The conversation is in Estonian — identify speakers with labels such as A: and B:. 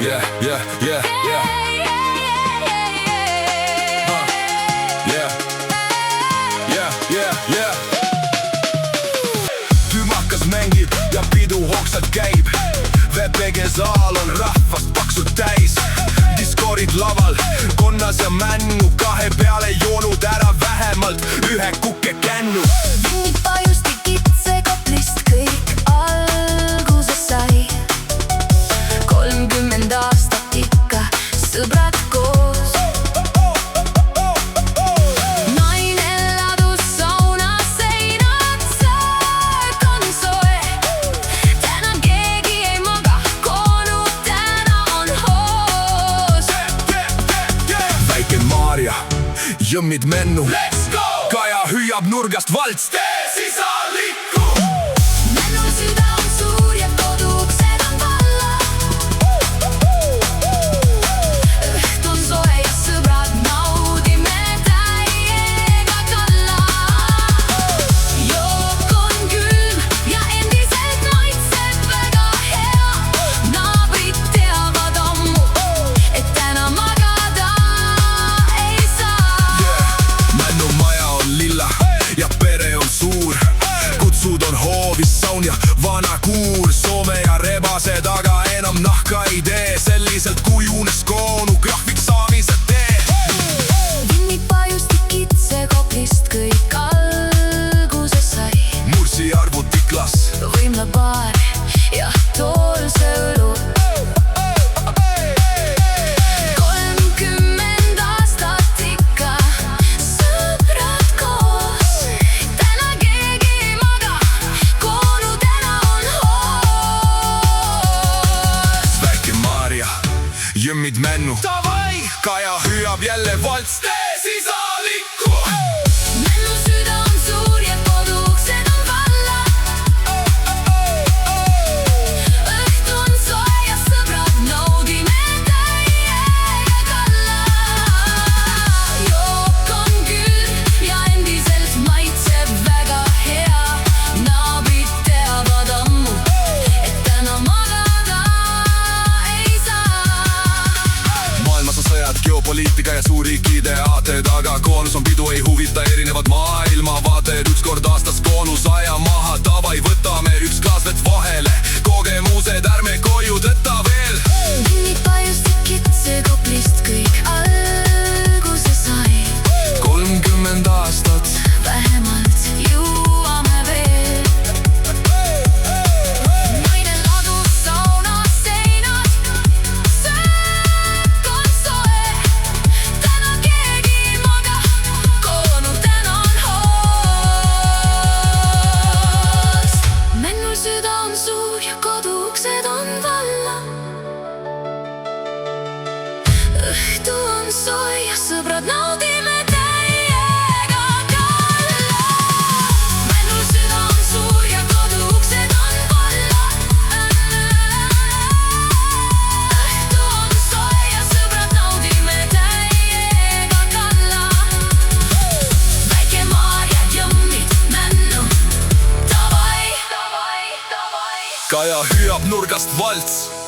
A: Yeah, yeah, yeah, yeah. Yeah, yeah, yeah, yeah. Tümakas mängib ja pidu hoogsalt käib. VPG saal on rahvast paksult täis. Diskorid laval, konnas ja männu. Kahe peale joonud ära vähemalt ühe kukke kännu.
B: Vinnid pajusti kitse kaplist kõik alguse sai. 30 aastat ikka sõbrad koos. Naine ladus saunas seinad, söök on soe. Täna keegi ei maga, koonud täna on hoos.
A: Väike Maarja, jõmmid mennu.
C: Let's go!
A: Kaja hüüab nurgast valts.
C: Tee sisalikku!
B: Männul süda on suur ja koduuksed on valla. Õht on soe ja sõbrad naudime täiega kalla. Jook on külm ja endiselt maitseb väga hea. Naabrid teavad ammu, et täna magada ei saa.
A: Männu maja on lilla ja pere on suur. Kutsud on hoovis, saun ja vana kuur. Soome ja rebased, aga enam nahka ei tee. Selliselt kujunes koonu graafik saamise tee.
B: Vinnid pajusti kitse kaplist kõik alguse sai.
A: Mursi arvutiklas
B: Võimla baar ja toolse õlu. 30 aastat ikka sõbrad koos. Täna keegi ei maga, koonu täna on hoos.
A: Väike Maarja, jõmmid männu.
C: Davai!
A: Kaja hüüab jälle valts.
C: Tee sisalikku!
B: Männu süda on suur ja koduuksed on valla. Õht on soe ja sõbrad naudime täiega kalla. Jook on külm ja endiselt maitseb väga hea. Naabrid teavad ammu, et täna magada ei saa.
A: Maailmas on sõjad, geopoliitika ja suurriikide aated. Aga koonus on pidu, ei huvita erinevad maailmavaated. Üks kord aastas koonus aja maha. Davai, võtame üks klaas vett vahele. Kogemused ärme koju tõtta veel.
B: Vinnid pajusti kitse kaplist kõik alguse sai.
A: 30 aastat
B: Vähemalt jõuame veel. Naine ladus saunas seinad, söök on soe. Täna keegi ei maga, koonu täna on hoos. Männul süda on suur ja koduuksed on valla. Õhtu on soe ja sõbrad naudime täiega kalla. Männul süda on suur ja koduuksed on valla. Õhtu on soe ja sõbrad naudime täiega kalla. Väike Maarja, jõmmid männu. Davai, davai, davai.
A: Kaja hüüab nurgast valts.